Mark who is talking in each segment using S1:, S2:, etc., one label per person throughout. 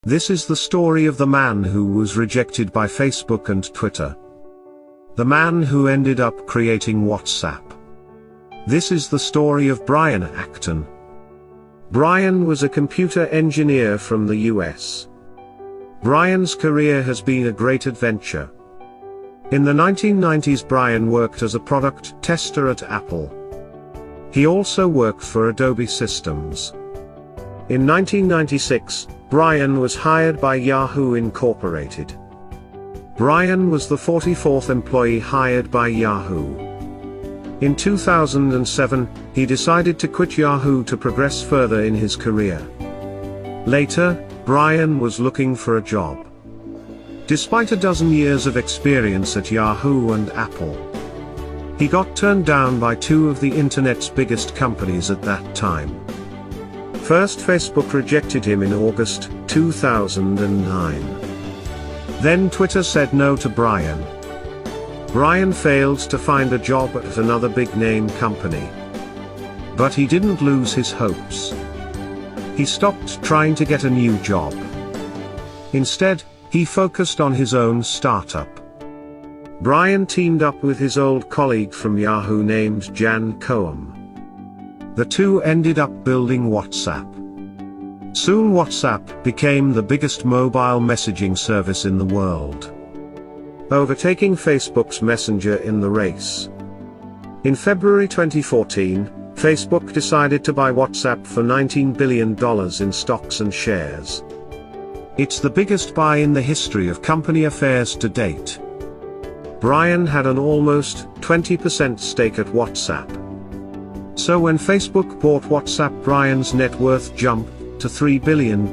S1: This is the story of the man who was rejected by Facebook and Twitter. The man who ended up creating WhatsApp. This is the story of Brian Acton. Brian was a computer engineer from the US. Brian's career has been a great adventure. In the 1990s, Brian worked as a product tester at Apple. He also worked for Adobe Systems. In 1996, Brian was hired by Yahoo Incorporated. Brian was the 44th employee hired by Yahoo. In 2007, he decided to quit Yahoo to progress further in his career. Later, Brian was looking for a job. Despite a dozen years of experience at Yahoo and Apple, he got turned down by two of the internet's biggest companies at that time. First, Facebook rejected him in August 2009. Then Twitter said no to Brian. Brian failed to find a job at another big-name company. But he didn't lose his hopes. He stopped trying to get a new job. Instead, he focused on his own startup. Brian teamed up with his old colleague from Yahoo named Jan Koum. The two ended up building WhatsApp. Soon WhatsApp became the biggest mobile messaging service in the world, overtaking Facebook's Messenger in the race. In February 2014, Facebook decided to buy WhatsApp for $19 billion in stocks and shares. It's the biggest buy in the history of company affairs to date. Brian had an almost 20% stake at WhatsApp. So when Facebook bought WhatsApp, Brian's net worth jumped to $3 billion.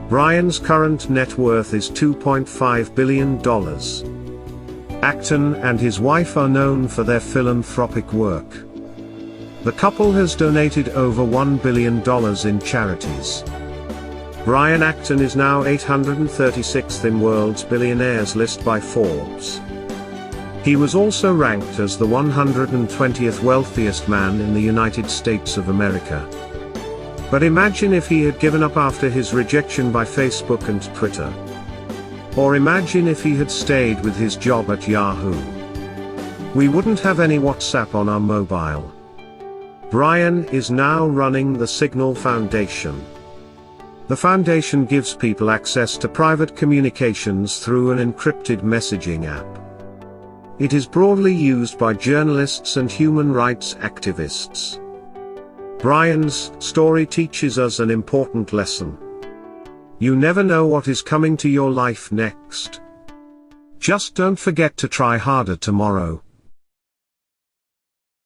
S1: Brian's current net worth is $2.5 billion. Acton and his wife are known for their philanthropic work. The couple has donated over $1 billion in charities. Brian Acton is now 836th in world's billionaires list by Forbes. He was also ranked as the 120th wealthiest man in the United States of America. But imagine if he had given up after his rejection by Facebook and Twitter. Or imagine if he had stayed with his job at Yahoo. We wouldn't have any WhatsApp on our mobile. Brian is now running the Signal Foundation. The foundation gives people access to private communications through an encrypted messaging app. It is broadly used by journalists and human rights activists. Brian's story teaches us an important lesson. You never know what is coming to your life next. Just don't forget to try harder tomorrow.